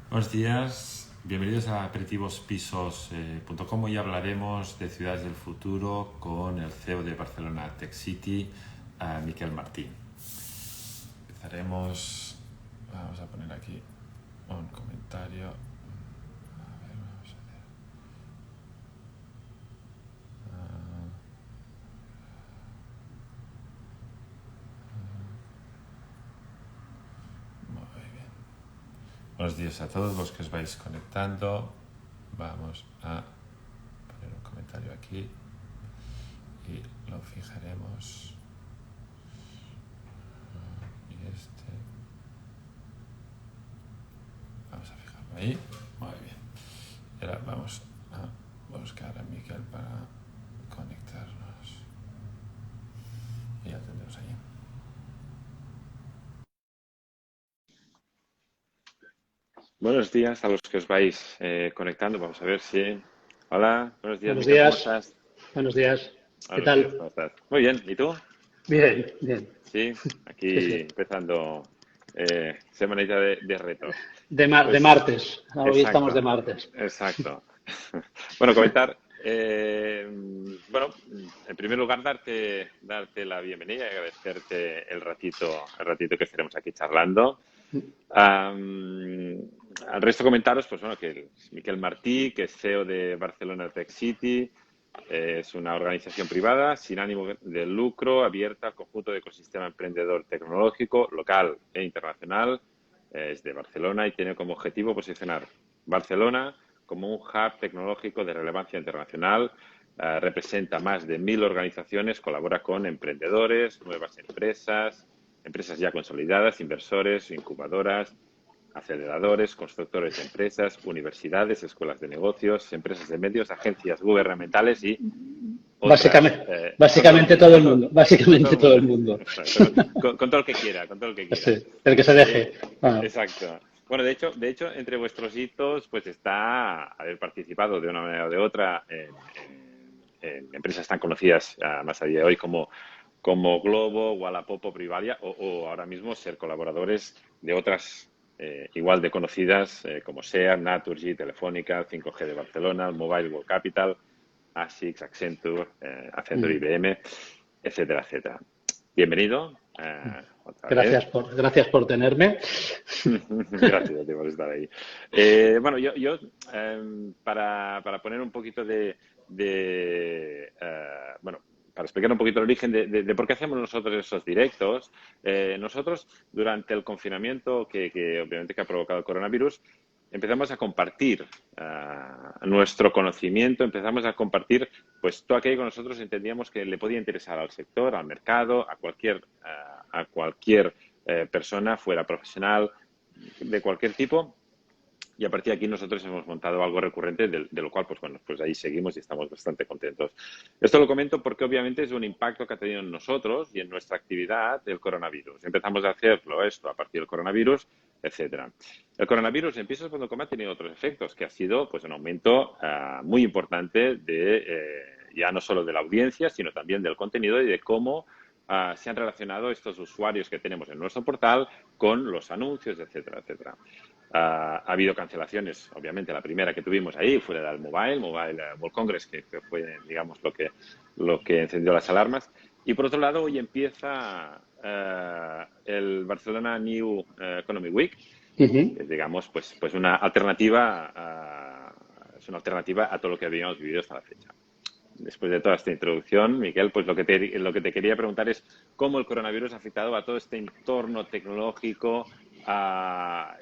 Buenos días, bienvenidos a aperitivospisos.com. Hoy hablaremos de ciudades del futuro con el CEO de Barcelona Tech City, Miquel Martí. Empezaremos, vamos a poner aquí un comentario. A ver, vamos a ver. Muy bien. Buenos días a todos los que os vais conectando. Vamos a poner un comentario aquí y lo fijaremos. Y vamos a fijarlo ahí. Muy bien. Y ahora vamos a buscar a Miquel para conectarnos. Y ya tendremos ahí. Buenos días a los que os vais conectando. Vamos a ver si... Hola, buenos días, Buenos Miquel, ¿cómo días, estás? buenos días. ¿Qué Buenos días, tal? ¿cómo estás? Muy bien, ¿y tú? Bien, bien. Sí, Sí, aquí sí. empezando semanita de retos. De Pues, martes. Hoy estamos de exacto, martes. exacto. Bueno, comentar, bueno, en primer lugar darte la bienvenida y agradecerte el ratito que estaremos aquí charlando. Al resto comentaros, pues bueno, que Miquel Martí, que es CEO de Barcelona Tech City, es una organización privada sin ánimo de lucro, abierta al conjunto de ecosistema emprendedor tecnológico, local e internacional. Es de Barcelona y tiene como objetivo posicionar Barcelona como un hub tecnológico de relevancia internacional. Representa más de 1.000 organizaciones, colabora con emprendedores, nuevas empresas, empresas ya consolidadas, inversores, incubadoras, aceleradores, constructores de empresas, universidades, escuelas de negocios, empresas de medios, agencias gubernamentales y otras, Básicamente todo el mundo. con todo Básicamente el todo mundo, el mundo. exacto, con todo el que quiera, con todo el que quiera. Sí, el que se deje. Ah, Exacto. Bueno, de hecho, entre vuestros hitos, pues está haber participado de una manera o de otra en empresas tan conocidas más a día de hoy como Globo, Wallapop o Privalia, o ahora mismo ser colaboradores de otras igual de conocidas como SEAT, Naturgy, Telefónica, 5G de Barcelona, Mobile World Capital, ASICS, Accenture IBM, etcétera, etcétera. Bienvenido otra vez. gracias por tenerme. Gracias a ti por estar ahí. Bueno, para poner un poquito bueno, para explicar un poquito el origen de por qué hacemos nosotros esos directos, nosotros durante el confinamiento que obviamente que ha provocado el coronavirus, empezamos a compartir nuestro conocimiento, empezamos a compartir pues todo aquello que nosotros entendíamos que le podía interesar al sector, al mercado, a cualquier persona, fuera profesional, de cualquier tipo. Y a partir de aquí nosotros hemos montado algo recurrente de lo cual, pues bueno, pues ahí seguimos y estamos bastante contentos. Esto lo comento porque obviamente es un impacto que ha tenido en nosotros y en nuestra actividad el coronavirus. Empezamos a hacerlo esto a partir del coronavirus, etcétera. El coronavirus en Pisos.com ha tenido otros efectos, que ha sido pues un aumento muy importante de ya no solo de la audiencia, sino también del contenido y de cómo se han relacionado estos usuarios que tenemos en nuestro portal con los anuncios, etcétera, etcétera. Ha habido cancelaciones, obviamente, la primera que tuvimos ahí fue la del Mobile World Congress, que fue, digamos, lo que encendió las alarmas. Y por otro lado, hoy empieza el Barcelona New Economy Week, que es, digamos, pues una alternativa, es una alternativa a todo lo que habíamos vivido hasta la fecha. Después de toda esta introducción, Miquel, pues lo que te quería preguntar es cómo el coronavirus ha afectado a todo este entorno tecnológico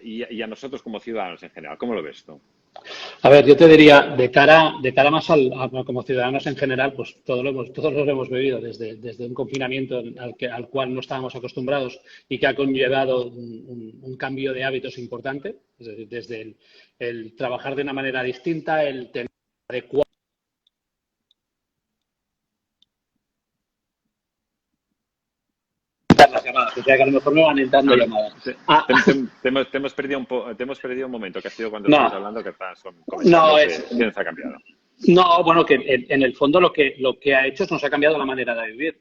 y a nosotros como ciudadanos en general. ¿Cómo lo ves tú? A ver, yo te diría, de cara más como ciudadanos en general, pues todos lo hemos vivido desde un confinamiento al cual no estábamos acostumbrados y que ha conllevado un cambio de hábitos importante, es decir, desde el trabajar de una manera distinta, el tener adecuado. Las llamadas, o sea que a lo mejor me van entrando A ver, llamadas. Ah, te hemos perdido te hemos perdido un momento, que ha sido cuando estabas no, hablando, que estás no, comentando que nos ha cambiado. No, bueno, que en el fondo lo que ha hecho es nos ha cambiado la manera de vivir.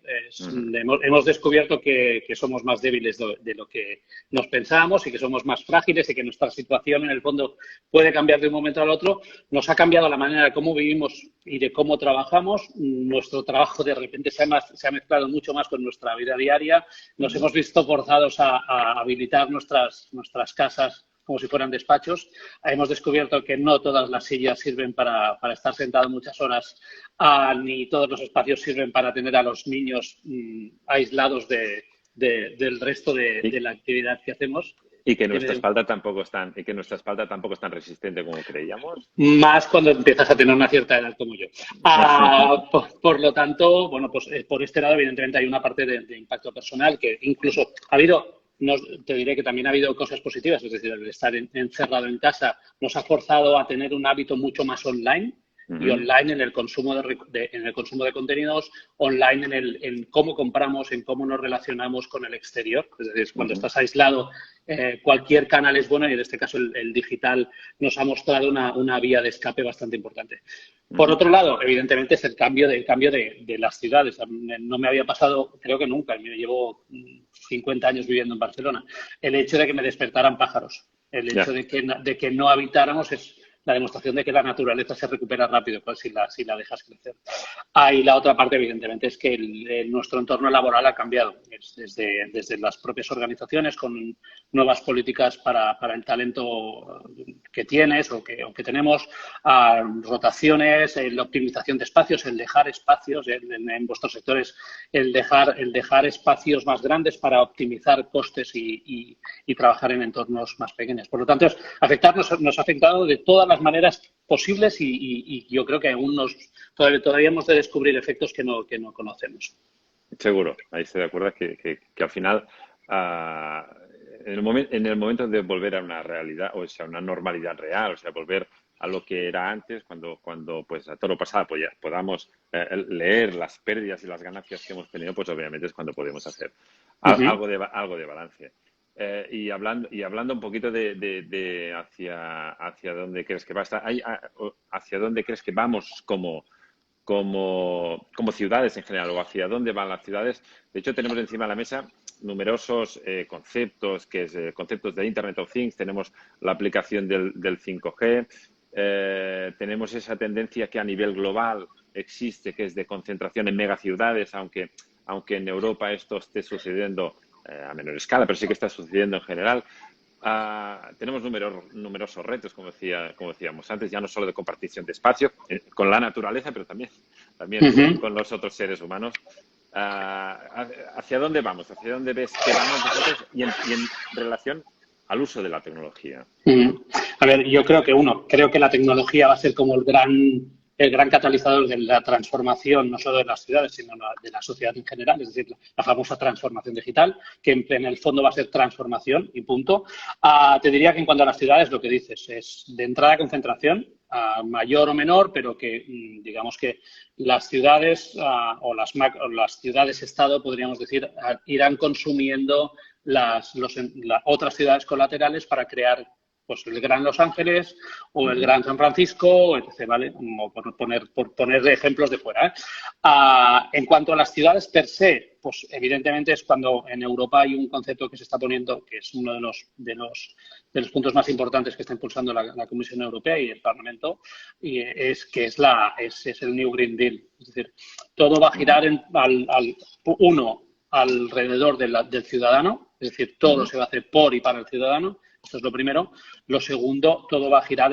Hemos descubierto que somos más débiles de lo que nos pensábamos y que somos más frágiles y que nuestra situación en el fondo puede cambiar de un momento al otro. Nos ha cambiado la manera de cómo vivimos y de cómo trabajamos. Nuestro trabajo de repente se ha mezclado mucho más con nuestra vida diaria. Nos hemos visto forzados a habilitar nuestras casas como si fueran despachos. Hemos descubierto que no todas las sillas sirven para estar sentado muchas horas, ni todos los espacios sirven para tener a los niños aislados del resto de la actividad que hacemos. Y que nuestra espalda tampoco es tan resistente como creíamos. Más cuando empiezas a tener una cierta edad como yo. Por lo tanto, bueno, pues por este lado, evidentemente, hay una parte de impacto personal que incluso ha habido. Te diré que también ha habido cosas positivas, es decir, el estar encerrado en casa nos ha forzado a tener un hábito mucho más online y online en el consumo de contenidos, online en cómo compramos, en cómo nos relacionamos con el exterior. Es decir, cuando estás aislado, cualquier canal es bueno y en este caso el digital nos ha mostrado una vía de escape bastante importante. Por otro lado, evidentemente, es el cambio de las ciudades. No me había pasado, creo que nunca, me llevo 50 años viviendo en Barcelona. El hecho de que me despertaran pájaros, el hecho de que no habitáramos es la demostración de que la naturaleza se recupera rápido pues, si la dejas crecer. Y la otra parte, evidentemente, es que nuestro entorno laboral ha cambiado. Desde las propias organizaciones, con nuevas políticas para el talento que tienes o que tenemos, rotaciones, la optimización de espacios, el dejar espacios en vuestros sectores, el dejar espacios más grandes para optimizar costes y trabajar en entornos más pequeños. Por lo tanto, nos ha afectado de todas las maneras posibles y yo creo que aún todavía hemos de descubrir efectos que no conocemos. Seguro, ahí estoy de acuerdo que al final en el momento de volver a una realidad, o sea, una normalidad real, o sea, volver a lo que era antes, cuando pues a todo lo pasado podamos leer las pérdidas y las ganancias que hemos tenido, pues obviamente es cuando podemos hacer algo de balance. Y hablando un poquito de hacia dónde crees que va a estar, hacia dónde crees que vamos como ciudades en general, o hacia dónde van las ciudades. De hecho, tenemos encima de la mesa numerosos conceptos, conceptos de Internet of Things. Tenemos la aplicación del 5G, tenemos esa tendencia que a nivel global existe, que es de concentración en megaciudades, aunque en Europa esto esté sucediendo a menor escala, pero sí que está sucediendo en general. Tenemos numerosos retos, como decíamos antes, ya no solo de compartición de espacio con la naturaleza, pero también con los otros seres humanos. ¿Hacia dónde vamos? ¿Hacia dónde ves que vamos nosotros y en relación al uso de la tecnología? A ver, yo creo que la tecnología va a ser como el gran catalizador de la transformación, no solo de las ciudades, sino de la sociedad en general, es decir, la famosa transformación digital, que en el fondo va a ser transformación y punto. Te diría que en cuanto a las ciudades, lo que dices es de entrada concentración, mayor o menor, pero que digamos que las ciudades o las ciudades-estado, podríamos decir, irán consumiendo las otras ciudades colaterales para crear pues el Gran Los Ángeles o el Gran San Francisco, etc., ¿vale? Como por poner ejemplos de fuera. En cuanto a las ciudades per se, pues evidentemente es cuando en Europa hay un concepto que se está poniendo, que es uno de los puntos más importantes que está impulsando la Comisión Europea y el Parlamento, y es el New Green Deal. Es decir, todo va a girar alrededor del ciudadano, es decir, todo se va a hacer por y para el ciudadano. Esto es lo primero. Lo segundo, todo va a girar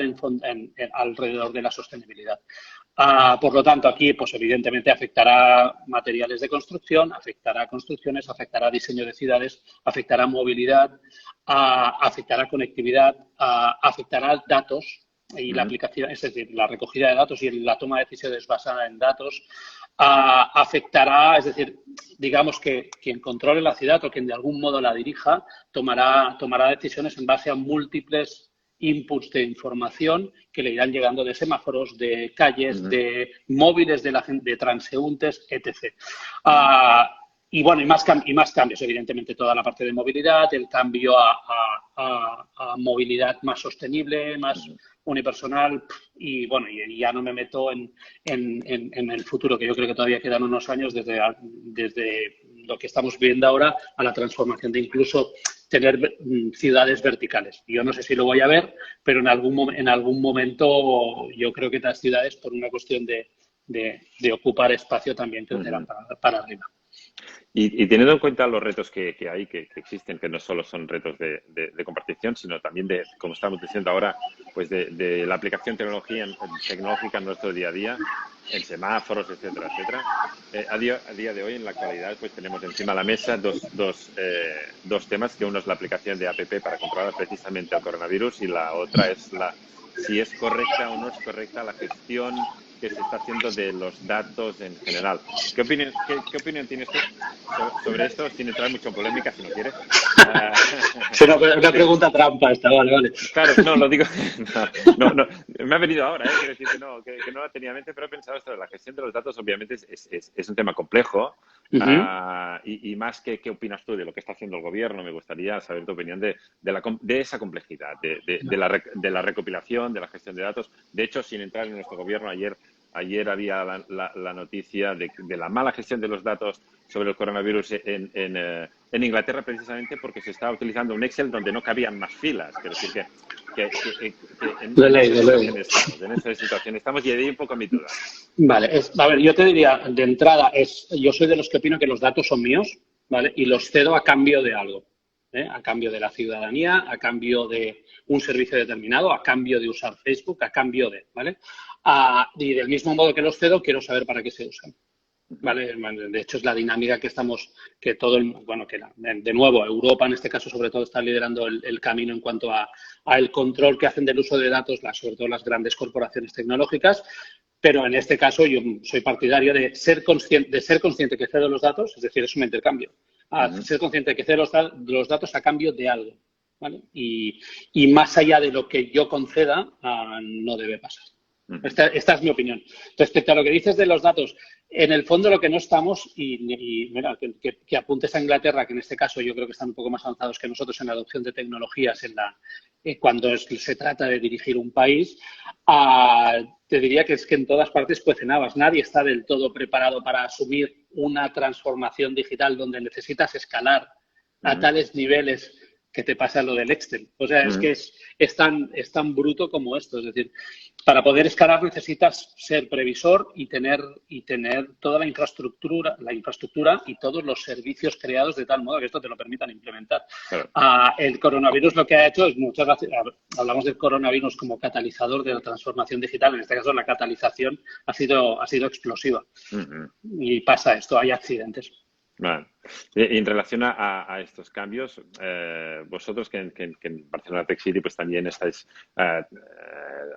alrededor de la sostenibilidad. Por lo tanto, aquí, pues evidentemente afectará materiales de construcción, afectará construcciones, afectará diseño de ciudades, afectará movilidad, afectará conectividad, afectará datos y la aplicación, es decir, la recogida de datos y la toma de decisiones basada en datos. Afectará, es decir, digamos que quien controle la ciudad o quien de algún modo la dirija tomará decisiones en base a múltiples inputs de información que le irán llegando de semáforos, de calles, de móviles de transeúntes, etc. bueno, y más cambios, evidentemente, toda la parte de movilidad, el cambio a movilidad más sostenible, más unipersonal, y bueno, y ya no me meto en el futuro, que yo creo que todavía quedan unos años desde lo que estamos viendo ahora a la transformación de incluso tener ciudades verticales. Yo no sé si lo voy a ver, pero en algún momento yo creo que las ciudades, por una cuestión de ocupar espacio, también crecerán para arriba. Y teniendo en cuenta los retos que hay, que existen, que no solo son retos de compartición, sino también de, como estamos diciendo ahora, pues de la aplicación tecnológica en nuestro día a día, en semáforos, etcétera, etcétera. A día de hoy, en la actualidad, pues tenemos encima de la mesa dos temas, que uno es la aplicación de APP para controlar precisamente el coronavirus, y la otra es si es correcta o no es correcta la gestión que se está haciendo de los datos en general. ¿Qué opinión tienes tú sobre esto? Sin entrar mucho en polémica, si no quieres. Es una pregunta trampa esta, vale. Claro, no, lo digo. No, me ha venido ahora, quiero decir que no la tenía en mente, pero he pensado esto de la gestión de los datos. Obviamente es un tema complejo. Y más que qué opinas tú de lo que está haciendo el gobierno, me gustaría saber tu opinión de esa complejidad, de la recopilación, de la gestión de datos. De hecho, sin entrar en nuestro gobierno, ayer había la noticia de la mala gestión de los datos sobre el coronavirus en Inglaterra, precisamente porque se estaba utilizando un Excel donde no cabían más filas. Quiero decir que en esa situación estamos, y de ahí un poco mi duda. Vale, a ver, yo te diría, de entrada, yo soy de los que opino que los datos son míos, ¿vale? Y los cedo a cambio de algo, ¿eh? A cambio de la ciudadanía, a cambio de un servicio determinado, a cambio de usar Facebook, a cambio ¿vale? Y del mismo modo que los cedo, quiero saber para qué se usan. ¿Vale? De hecho, es la dinámica que de nuevo, Europa en este caso sobre todo está liderando el camino en cuanto a el control que hacen del uso de datos, sobre todo las grandes corporaciones tecnológicas, pero en este caso yo soy partidario de ser consciente que cedo los datos, es decir, es un intercambio, ser consciente de que cedo los datos a cambio de algo, ¿vale? Y más allá de lo que yo conceda, no debe pasar. Esta es mi opinión. Respecto a lo que dices de los datos, en el fondo lo que no estamos, y mira, que apuntes a Inglaterra, que en este caso yo creo que están un poco más avanzados que nosotros en la adopción de tecnologías cuando se trata de dirigir un país, te diría que es que en todas partes cuecen habas. Nadie está del todo preparado para asumir una transformación digital donde necesitas escalar a tales niveles que te pasa lo del Excel. O sea, es que es tan bruto como esto. Es decir, para poder escalar necesitas ser previsor y tener toda la infraestructura y todos los servicios creados de tal modo que esto te lo permitan implementar. Claro. El coronavirus lo que ha hecho es, muchas veces hablamos del coronavirus como catalizador de la transformación digital. En este caso, la catalización ha sido explosiva. Y pasa esto, hay accidentes. Vale. Y en relación a estos cambios, vosotros que en Barcelona Tech City pues también estáis,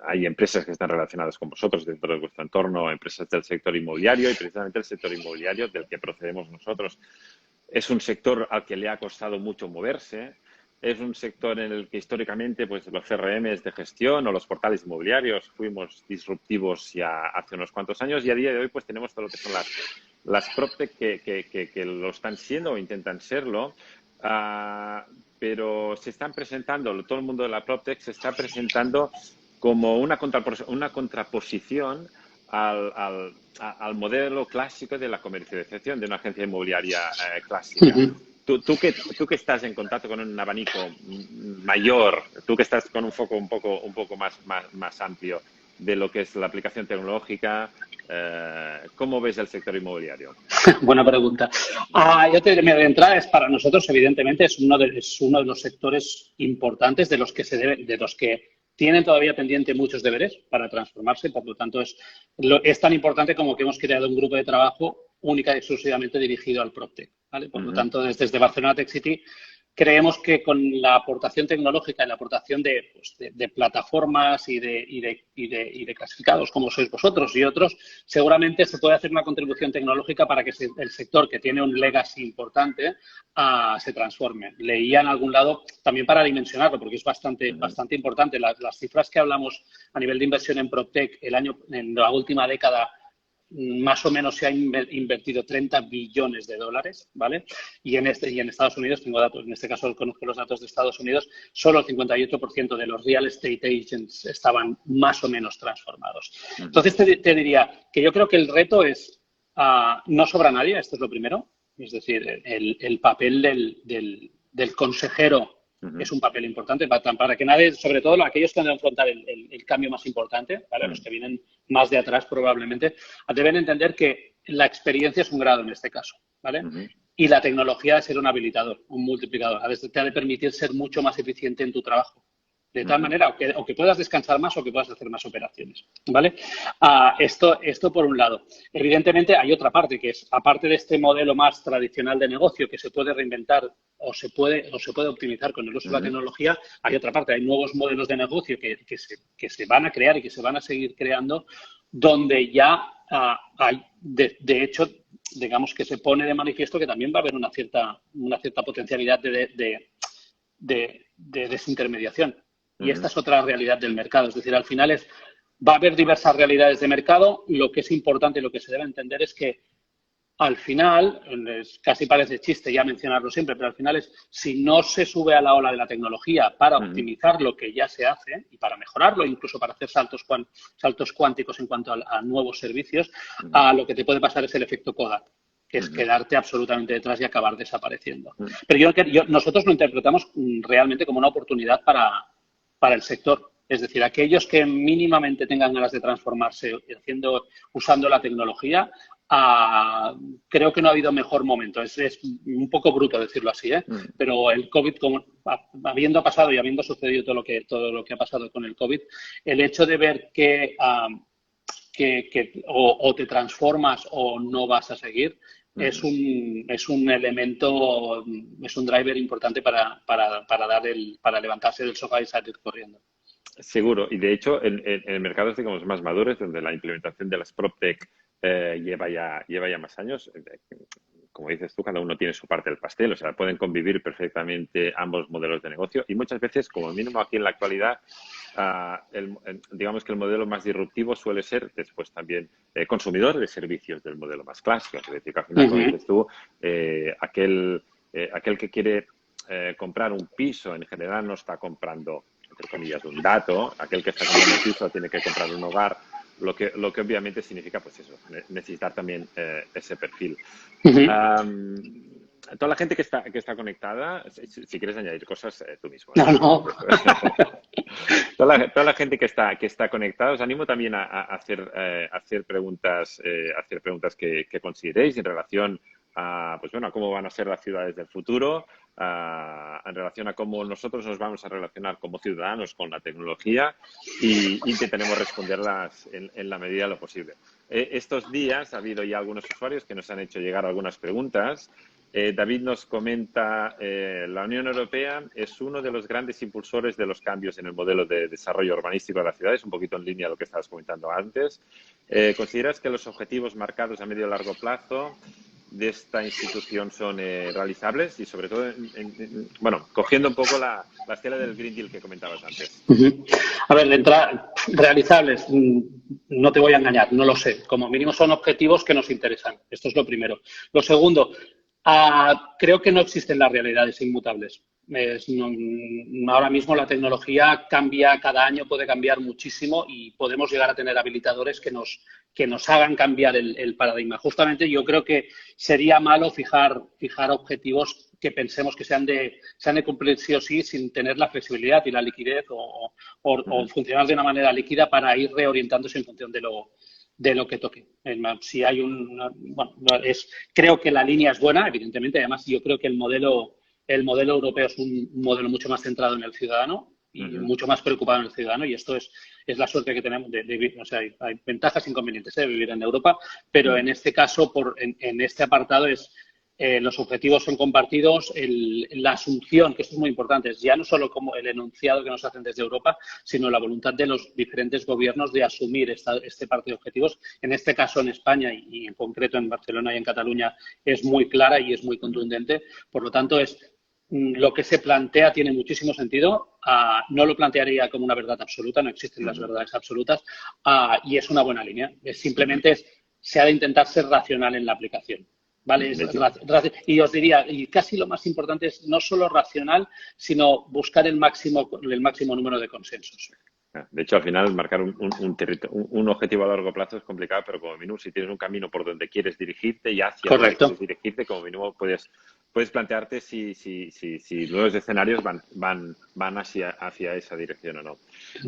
hay empresas que están relacionadas con vosotros dentro de vuestro entorno, empresas del sector inmobiliario, y precisamente el sector inmobiliario del que procedemos nosotros es un sector al que le ha costado mucho moverse. Es un sector en el que históricamente pues los CRMs de gestión o los portales inmobiliarios fuimos disruptivos ya hace unos cuantos años, y a día de hoy pues tenemos todo lo que son las PropTech que lo están siendo o intentan serlo, pero se están presentando, todo el mundo de la PropTech se está presentando como una contraposición al modelo clásico de la comercialización de una agencia inmobiliaria clásica. Tú que estás en contacto con un abanico mayor, tú que estás con un foco un poco más amplio de lo que es la aplicación tecnológica, ¿cómo ves el sector inmobiliario? Buena pregunta. Yo te diría, de entrada, para nosotros, evidentemente, es uno de los sectores importantes de los que tienen todavía pendiente muchos deberes para transformarse. Por lo tanto, es tan importante como que hemos creado un grupo de trabajo única y exclusivamente dirigido al PropTech, ¿vale? Por lo tanto, desde Barcelona Tech City creemos que con la aportación tecnológica y la aportación de plataformas y de clasificados como sois vosotros y otros, seguramente se puede hacer una contribución tecnológica para que el sector, que tiene un legacy importante, se transforme. Leía en algún lado, también para dimensionarlo, porque es bastante importante, las cifras que hablamos a nivel de inversión en PropTech en la última década más o menos se ha invertido 30 billones de dólares, ¿vale? Y en Estados Unidos, tengo datos, en este caso conozco los datos de Estados Unidos, solo el 58% de los real estate agents estaban más o menos transformados. Entonces te diría que yo creo que el reto es, no sobra nadie, esto es lo primero, es decir, el papel del consejero es un papel importante para que nadie, sobre todo aquellos que han de afrontar el cambio más importante, ¿vale? Los que vienen más de atrás probablemente, deben entender que la experiencia es un grado en este caso, ¿vale? Y la tecnología debe ser un habilitador, un multiplicador. A veces te ha de permitir ser mucho más eficiente en tu trabajo. De tal manera, o que puedas descansar más o que puedas hacer más operaciones, ¿vale? Esto por un lado. Evidentemente hay otra parte, que es, aparte de este modelo más tradicional de negocio que se puede reinventar o se puede optimizar con el uso de la tecnología, hay otra parte, hay nuevos modelos de negocio que se van a crear y que se van a seguir creando, donde ya hay, de hecho, digamos que se pone de manifiesto que también va a haber una cierta potencialidad de desintermediación. Y esta es otra realidad del mercado. Es decir, al final va a haber diversas realidades de mercado. Lo que es importante y lo que se debe entender es que al final, casi parece chiste ya mencionarlo siempre, pero al final es, si no se sube a la ola de la tecnología para optimizar lo que ya se hace y para mejorarlo, incluso para hacer saltos cuánticos en cuanto a nuevos servicios, lo que te puede pasar es el efecto Kodak, que es quedarte absolutamente detrás y acabar desapareciendo. Pero nosotros lo interpretamos realmente como una oportunidad para el sector. Es decir, aquellos que mínimamente tengan ganas de transformarse usando la tecnología, creo que no ha habido mejor momento. Es un poco bruto decirlo así, pero el COVID, habiendo pasado y habiendo sucedido todo lo que ha pasado con el COVID, el hecho de ver que o te transformas o no vas a seguir, es un elemento, es un driver importante para levantarse del sofá y salir corriendo. Seguro. Y de hecho, en el mercado, digamos, más maduro, donde la implementación de las PropTech lleva ya más años. Como dices tú, cada uno tiene su parte del pastel, o sea, pueden convivir perfectamente ambos modelos de negocio y muchas veces, como mínimo aquí en la actualidad, digamos que el modelo más disruptivo suele ser después también consumidor de servicios del modelo más clásico. Es decir, que al final, como dices tú, aquel que quiere comprar un piso en general no está comprando, entre comillas, un dato. Aquel que está comprando un piso tiene que comprar un hogar, lo que obviamente significa, pues eso, necesitar también ese perfil. Toda la gente que está conectada, si quieres añadir cosas, tú mismo. No. Toda la gente que está conectada, os animo también a hacer preguntas que consideréis en relación a cómo van a ser las ciudades del futuro, en relación a cómo nosotros nos vamos a relacionar como ciudadanos con la tecnología y intentaremos responderlas en la medida de lo posible. Estos días ha habido ya algunos usuarios que nos han hecho llegar algunas preguntas. David nos comenta, la Unión Europea es uno de los grandes impulsores de los cambios en el modelo de desarrollo urbanístico de las ciudades, un poquito en línea a lo que estabas comentando antes. ¿Consideras que los objetivos marcados a medio y largo plazo de esta institución son realizables y sobre todo, cogiendo un poco la estela del Green Deal que comentabas antes? A ver, de entrada, realizables, no te voy a engañar, no lo sé. Como mínimo son objetivos que nos interesan. Esto es lo primero. Lo segundo, creo que no existen las realidades inmutables. Ahora mismo la tecnología cambia cada año, puede cambiar muchísimo y podemos llegar a tener habilitadores que nos hagan cambiar el paradigma. Justamente yo creo que sería malo fijar objetivos que pensemos que se han de cumplir sí o sí sin tener la flexibilidad y la liquidez o funcionar de una manera líquida para ir reorientándose en función de lo que toque. Si hay creo que la línea es buena, evidentemente. Además, yo creo que el modelo europeo es un modelo mucho más centrado en el ciudadano y mucho más preocupado en el ciudadano, y esto es la suerte que tenemos de vivir. O sea, hay ventajas e inconvenientes de vivir en Europa, pero en este caso, en este apartado, los objetivos son compartidos, la asunción, que esto es muy importante, es ya no solo como el enunciado que nos hacen desde Europa, sino la voluntad de los diferentes gobiernos de asumir este parte de objetivos. En este caso, en España y en concreto en Barcelona y en Cataluña, es muy clara y es muy contundente. Por lo tanto, lo que se plantea tiene muchísimo sentido. No lo plantearía como una verdad absoluta, no existen las verdades absolutas, y es una buena línea. Simplemente se ha de intentar ser racional en la aplicación. ¿Vale? Y os diría, y casi lo más importante es no solo racional, sino buscar el máximo número de consensos. De hecho, al final, marcar un objetivo a largo plazo es complicado, pero como mínimo, si tienes un camino por donde quieres dirigirte y hacia donde quieres dirigirte, como mínimo puedes plantearte si nuevos escenarios van hacia esa dirección o no.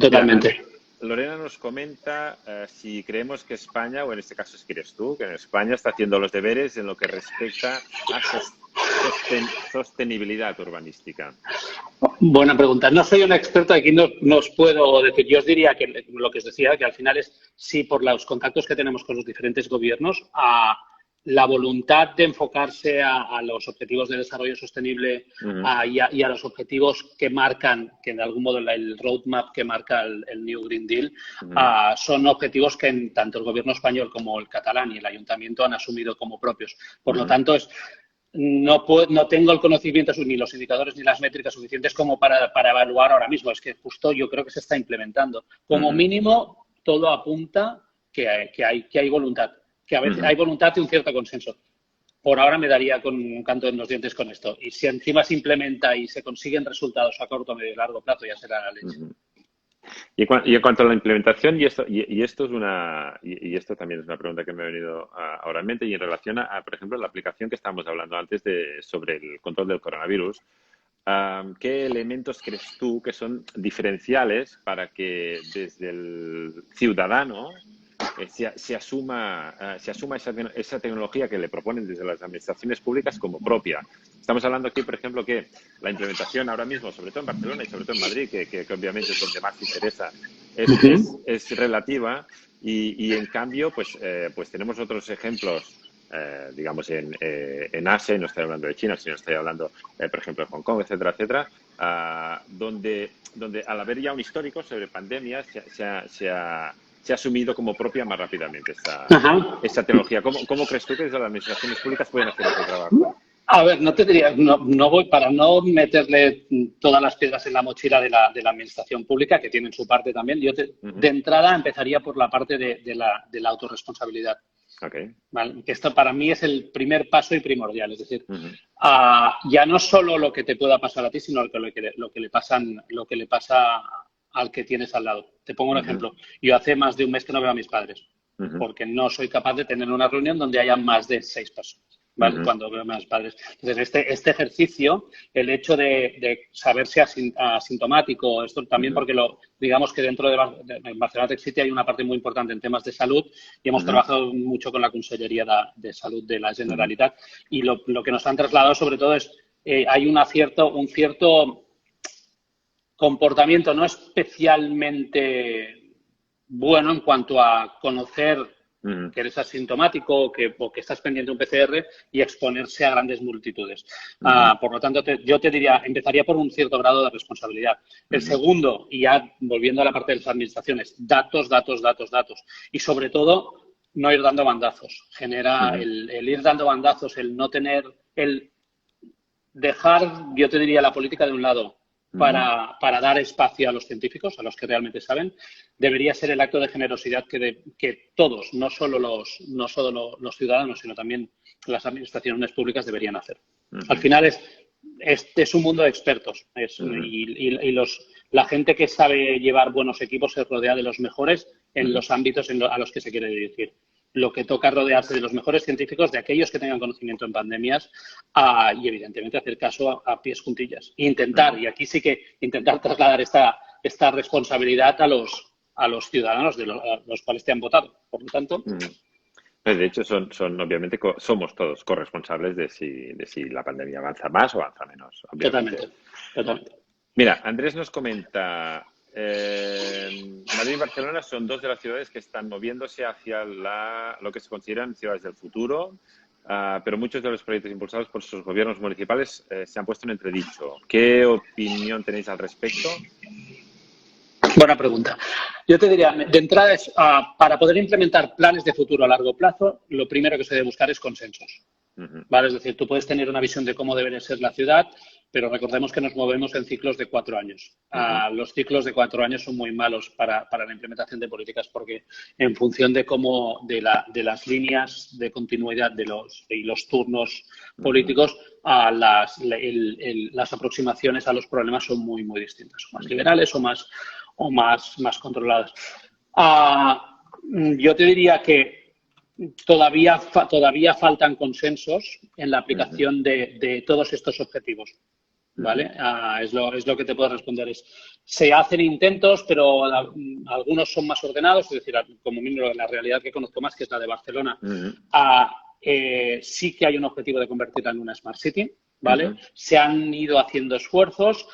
Totalmente. Mira, Lorena nos comenta si creemos que España, o en este caso si eres tú, que en España está haciendo los deberes en lo que respecta a sostenibilidad urbanística. Buena pregunta. No soy un experto, aquí no os puedo decir. Yo os diría que lo que os decía, que al final es sí, por los contactos que tenemos con los diferentes gobiernos, a la voluntad de enfocarse a los objetivos de desarrollo sostenible y a los objetivos que marcan, que de algún modo el roadmap que marca el New Green Deal, son objetivos que tanto el gobierno español como el catalán y el ayuntamiento han asumido como propios. Por lo tanto, no tengo el conocimiento ni los indicadores ni las métricas suficientes como para evaluar ahora mismo. Es que justo yo creo que se está implementando. Como mínimo, todo apunta que hay voluntad. Que a veces hay voluntad y un cierto consenso. Por ahora me daría con un canto en los dientes con esto. Y si encima se implementa y se consiguen resultados a corto, medio y largo plazo, ya será la leche. Y en cuanto a la implementación, esto también es una pregunta que me ha venido ahora en mente, y en relación a, por ejemplo, la aplicación que estábamos hablando antes sobre el control del coronavirus, ¿qué elementos crees tú que son diferenciales para que desde el ciudadano se asuma esa tecnología que le proponen desde las administraciones públicas como propia? Estamos hablando aquí, por ejemplo, que la implementación ahora mismo, sobre todo en Barcelona y sobre todo en Madrid, que obviamente es donde más interesa, es relativa, y en cambio, pues tenemos otros ejemplos, digamos, en Asia, y no estoy hablando de China, sino estoy hablando, por ejemplo, de Hong Kong, etcétera, etcétera, donde al haber ya un histórico sobre pandemias se ha asumido como propia más rápidamente esta tecnología. ¿Cómo crees tú que desde las administraciones públicas pueden hacer ese trabajo? A ver, no te diría, no voy para no meterle todas las piedras en la mochila de la administración pública, que tienen su parte también. Yo de entrada empezaría por la parte de la autorresponsabilidad. Okay. ¿Vale? Que esto para mí es el primer paso y primordial. Es decir, ya no solo lo que te pueda pasar a ti, sino lo que le pasa al que tienes al lado. Te pongo un ejemplo. Yo hace más de un mes que no veo a mis padres, porque no soy capaz de tener una reunión donde haya más de 6 personas, ¿vale? Cuando veo a mis padres. Entonces, este ejercicio, el hecho de saberse asintomático, esto también porque digamos que dentro de Barcelona Tech City hay una parte muy importante en temas de salud, y hemos trabajado mucho con la Consellería de Salud de la Generalitat, y lo que nos han trasladado sobre todo es hay un cierto comportamiento no especialmente bueno en cuanto a conocer que eres asintomático o que estás pendiente de un PCR y exponerse a grandes multitudes. Por lo tanto, yo te diría, empezaría por un cierto grado de responsabilidad. El segundo, y ya volviendo a la parte de las administraciones, datos. Y sobre todo, no ir dando bandazos. Genera el ir dando bandazos, el no tener, el dejar, yo te diría, la política de un lado, para dar espacio a los científicos, a los que realmente saben, debería ser el acto de generosidad que todos, no solo los ciudadanos, sino también las administraciones públicas deberían hacer. Al final es un mundo de expertos y la gente que sabe llevar buenos equipos se rodea de los mejores en los ámbitos a los que se quiere dirigir. Lo que toca es rodearse de los mejores científicos, de aquellos que tengan conocimiento en pandemias y, evidentemente, hacer caso a pies juntillas. Intentar, y aquí sí que intentar trasladar esta responsabilidad a los ciudadanos de los cuales te han votado. Por lo tanto... De hecho, obviamente, somos todos corresponsables de si la pandemia avanza más o avanza menos. Obviamente. Totalmente. Mira, Andrés nos comenta... Madrid y Barcelona son dos de las ciudades que están moviéndose hacia lo que se consideran ciudades del futuro, pero muchos de los proyectos impulsados por sus gobiernos municipales se han puesto en entredicho. ¿Qué opinión tenéis al respecto? Buena pregunta. Yo te diría, de entrada, para poder implementar planes de futuro a largo plazo, lo primero que se debe buscar es consensos. ¿Vale? Es decir, tú puedes tener una visión de cómo debería ser la ciudad, pero recordemos que nos movemos en ciclos de 4 años. Los ciclos de 4 años son muy malos para la implementación de políticas porque en función de de las líneas de continuidad y los turnos políticos, las aproximaciones a los problemas son muy, muy distintas, o más liberales o más controladas. Yo te diría que todavía faltan consensos en la aplicación de todos estos objetivos, ¿vale? Es lo que te puedo responder. Se hacen intentos, pero algunos son más ordenados, es decir, como mínimo la realidad que conozco más, que es la de Barcelona, sí que hay un objetivo de convertirla en una Smart City, ¿vale? Se han ido haciendo esfuerzos,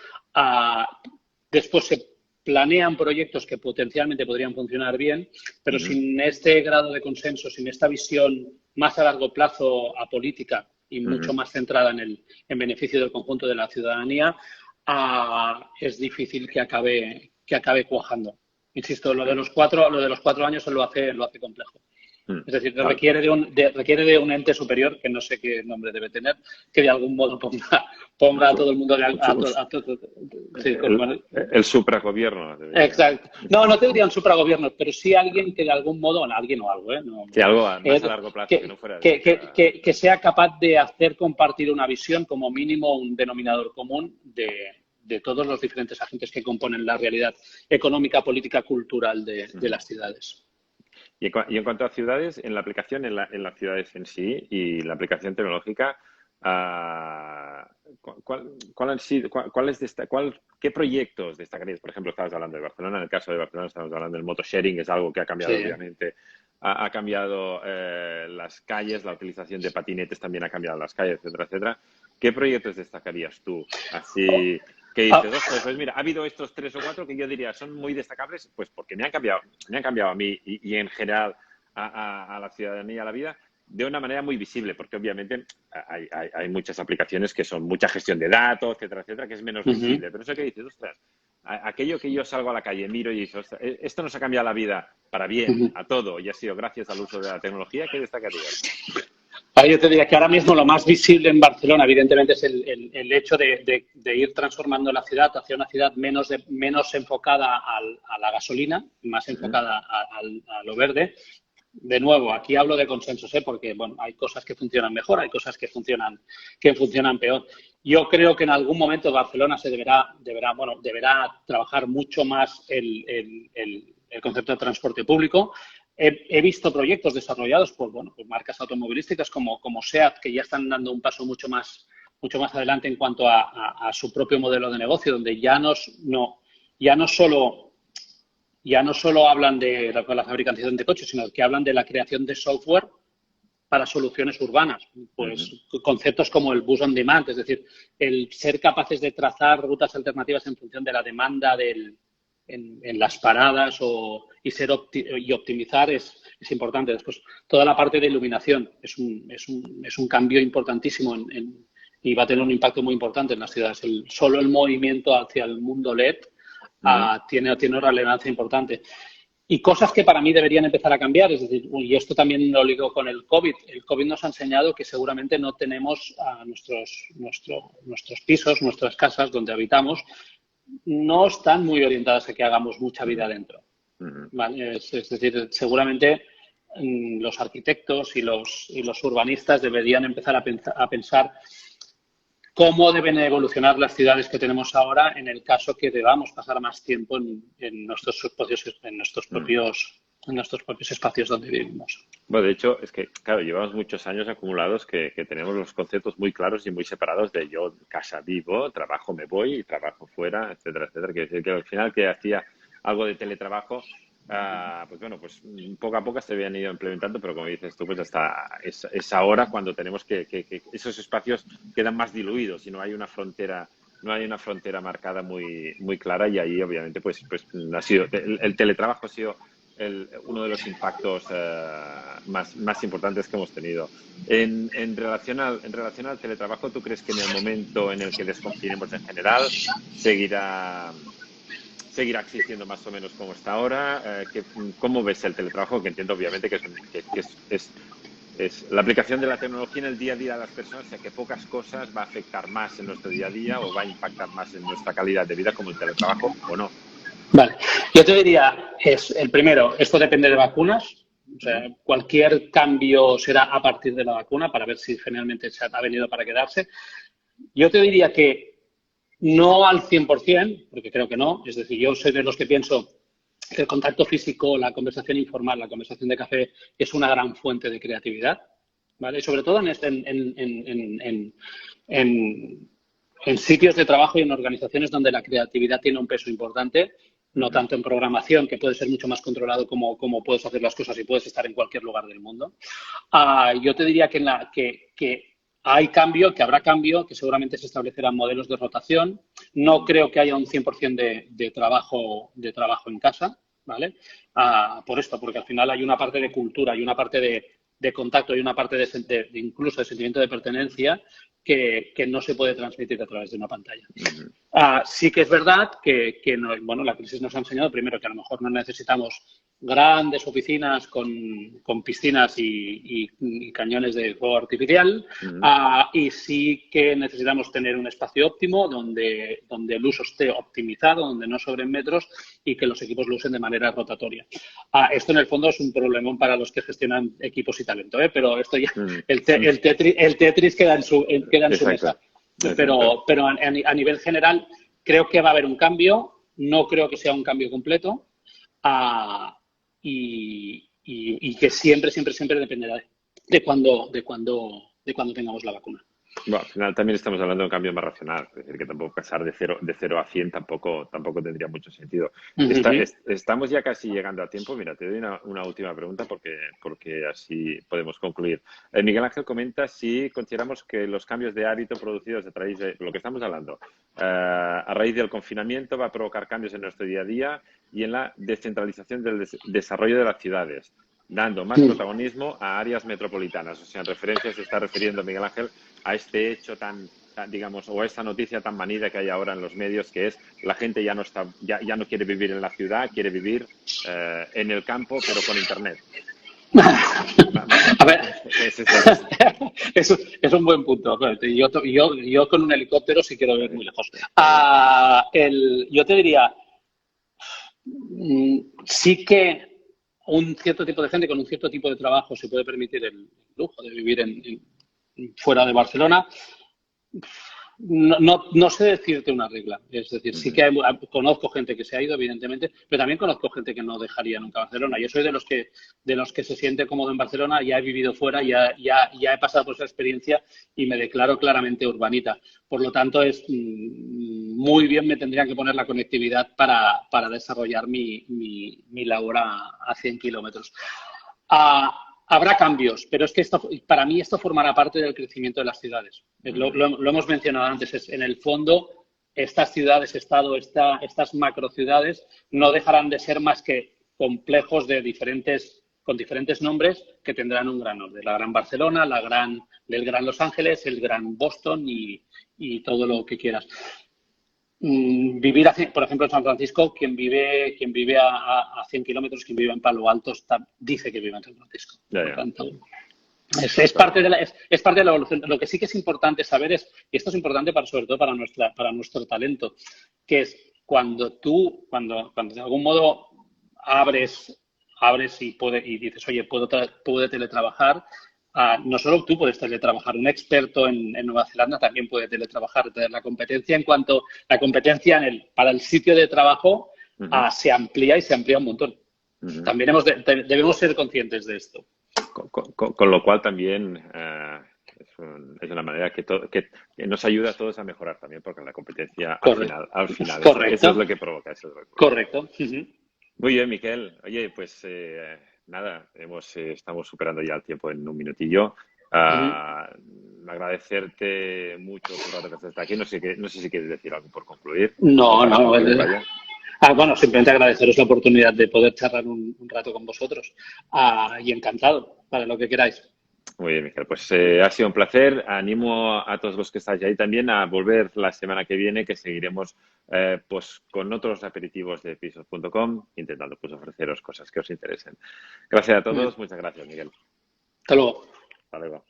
después se planean proyectos que potencialmente podrían funcionar bien, pero sin este grado de consenso, sin esta visión más a largo plazo apolítica y mucho más centrada en beneficio del conjunto de la ciudadanía, es difícil que acabe cuajando. Insisto, lo de los 4 años lo hace complejo. Es decir, requiere de un ente superior, que no sé qué nombre debe tener, que de algún modo ponga a todo el mundo... El supragobierno. Exacto. No te diría un supragobierno, pero sí alguien que de algún modo, alguien o algo, sí, algo más a largo plazo, que no fuera... Que sea capaz de hacer compartir una visión, como mínimo un denominador común de todos los diferentes agentes que componen la realidad económica, política, cultural de las ciudades. Y en cuanto a ciudades, en la aplicación en las ciudades en sí y la aplicación tecnológica, ¿qué proyectos destacarías? Por ejemplo, estabas hablando de Barcelona. En el caso de Barcelona estamos hablando del motosharing, es algo que ha cambiado, obviamente. Ha cambiado las calles, la utilización de patinetes también ha cambiado las calles, etcétera, etcétera. ¿Qué proyectos destacarías tú? Así que dices, pues mira, ha habido estos 3 o 4 que yo diría son muy destacables, pues porque me han cambiado a mí y en general a la ciudadanía, a la vida, de una manera muy visible, porque obviamente hay muchas aplicaciones que son mucha gestión de datos, etcétera, etcétera, que es menos visible. Pero eso que dices, ostras, aquello que yo salgo a la calle, miro y dices, ostras, esto nos ha cambiado la vida para bien, a todo, y ha sido gracias al uso de la tecnología, ¿qué destacarías? Yo te diría que ahora mismo lo más visible en Barcelona, evidentemente, es el hecho de ir transformando la ciudad hacia una ciudad menos enfocada a la gasolina, más enfocada a lo verde. De nuevo, aquí hablo de consensos, porque bueno, hay cosas que funcionan mejor, hay cosas que funcionan peor. Yo creo que en algún momento Barcelona se deberá trabajar mucho más el concepto de transporte público. He visto proyectos desarrollados por marcas automovilísticas como SEAT, que ya están dando un paso mucho más adelante en cuanto a su propio modelo de negocio, donde ya no solo hablan de la fabricación de coches, sino que hablan de la creación de software para soluciones urbanas. Pues conceptos como el bus on demand, es decir, el ser capaces de trazar rutas alternativas en función de la demanda en las paradas y optimizar es importante. Después, toda la parte de iluminación es un cambio importantísimo y va a tener un impacto muy importante en las ciudades. Solo el movimiento hacia el mundo LED tiene una relevancia importante. Y cosas que para mí deberían empezar a cambiar, es decir, y esto también lo ligo con el COVID. El COVID nos ha enseñado que seguramente no tenemos a nuestros pisos, nuestras casas donde habitamos, no están muy orientadas a que hagamos mucha vida dentro. ¿Vale? Es decir, seguramente los arquitectos y los urbanistas deberían empezar a pensar cómo deben evolucionar las ciudades que tenemos ahora en el caso que debamos pasar más tiempo en nuestros propios espacios donde vivimos. Bueno, de hecho, es que, claro, llevamos muchos años acumulados que tenemos los conceptos muy claros y muy separados de yo casa vivo, trabajo me voy y trabajo fuera, etcétera, etcétera. Quiere decir que al final que hacía algo de teletrabajo, pues poco a poco se habían ido implementando, pero como dices tú, pues hasta es ahora cuando tenemos que esos espacios quedan más diluidos y no hay una frontera marcada muy, muy clara, y ahí obviamente pues ha sido el teletrabajo ha sido uno de los impactos más importantes que hemos tenido. En relación al teletrabajo, ¿tú crees que en el momento en el que desconfinemos en general seguirá existiendo más o menos como está ahora? ¿Cómo ves el teletrabajo? Que entiendo obviamente que es es la aplicación de la tecnología en el día a día de las personas, ya que pocas cosas va a afectar más en nuestro día a día o va a impactar más en nuestra calidad de vida, como el teletrabajo o no. Vale, yo te diría, el primero, esto depende de vacunas. O sea, cualquier cambio será a partir de la vacuna para ver si generalmente se ha venido para quedarse. Yo te diría que no al 100%, porque creo que no. Es decir, yo soy de los que pienso que el contacto físico, la conversación informal, la conversación de café es una gran fuente de creatividad, ¿vale? Sobre todo en sitios de trabajo y en organizaciones donde la creatividad tiene un peso importante, no tanto en programación, que puede ser mucho más controlado como puedes hacer las cosas y puedes estar en cualquier lugar del mundo. Yo te diría que hay cambio, que habrá cambio, que seguramente se establecerán modelos de rotación. No creo que haya un 100% de trabajo en casa, ¿vale? Por esto, porque al final hay una parte de cultura, hay una parte de contacto y una parte incluso de sentimiento de pertenencia que no se puede transmitir a través de una pantalla. Sí que es verdad que bueno, la crisis nos ha enseñado primero que a lo mejor no necesitamos grandes oficinas con piscinas y cañones de fuego artificial, y sí que necesitamos tener un espacio óptimo donde el uso esté optimizado, donde no sobren metros y que los equipos lo usen de manera rotatoria. Esto en el fondo es un problemón para los que gestionan equipos y talento, pero esto ya, el Tetris queda en su mesa. Pero a nivel general creo que va a haber un cambio, no creo que sea un cambio completo, y que siempre dependerá de cuándo tengamos la vacuna. Bueno, al final también estamos hablando de un cambio más racional, es decir, que tampoco pasar de 0 a 100 tampoco tendría mucho sentido. Estamos ya casi llegando a tiempo. Mira, te doy una última pregunta porque así podemos concluir. Miguel Ángel comenta si consideramos que los cambios de hábito producidos a través de lo que estamos hablando, a raíz del confinamiento, va a provocar cambios en nuestro día a día y en la descentralización del desarrollo de las ciudades, dando más protagonismo a áreas metropolitanas. O sea, en referencia se está refiriendo Miguel Ángel a este hecho tan digamos, o a esta noticia tan manida que hay ahora en los medios, que es la gente ya no quiere vivir en la ciudad, quiere vivir en el campo, pero con internet. A ver, es un buen punto. Yo con un helicóptero sí quiero ver muy lejos. Yo te diría, sí que un cierto tipo de gente con un cierto tipo de trabajo se puede permitir el lujo de vivir fuera de Barcelona. No sé decirte una regla. Es decir, sí que conozco gente que se ha ido, evidentemente, pero también conozco gente que no dejaría nunca Barcelona. Yo soy de los que se siente cómodo en Barcelona, ya he vivido fuera, ya he pasado por esa experiencia y me declaro claramente urbanita. Por lo tanto, muy bien me tendrían que poner la conectividad para desarrollar mi labor a 100 kilómetros. Habrá cambios, pero es que para mí esto formará parte del crecimiento de las ciudades. Lo hemos mencionado antes. En el fondo, estas ciudades-estado, estas macrociudades, no dejarán de ser más que complejos con diferentes nombres que tendrán un gran nombre. La Gran Barcelona, el Gran Los Ángeles, el Gran Boston y todo lo que quieras. Vivir, por ejemplo, en San Francisco, quien vive a 100 kilómetros, quien vive en Palo Alto, dice que vive en San Francisco. Por tanto, es parte de la evolución. Lo que sí que es importante saber y esto es importante sobre todo para nuestro talento, que es cuando de algún modo abres y dices, oye, puedo teletrabajar. No solo tú puedes teletrabajar, un experto en Nueva Zelanda también puede teletrabajar. Entonces, la competencia para el sitio de trabajo se amplía un montón. También debemos ser conscientes de esto. Con lo cual también es una manera que nos ayuda a todos a mejorar también, porque la competencia al final eso es lo que provoca. Correcto. Muy bien, Miquel. Oye, pues nada, estamos superando ya el tiempo en un minutillo. Agradecerte mucho por el rato que estás aquí. No sé si quieres decir algo por concluir. No. Bueno, simplemente agradeceros la oportunidad de poder charlar un rato con vosotros. Y encantado, para lo que queráis. Muy bien, Miquel. Pues ha sido un placer. Animo a todos los que estáis ahí también a volver la semana que viene, que seguiremos pues con otros aperitivos de pisos.com, intentando pues ofreceros cosas que os interesen. Gracias a todos. Muchas gracias, Miguel. Hasta luego. Hasta luego.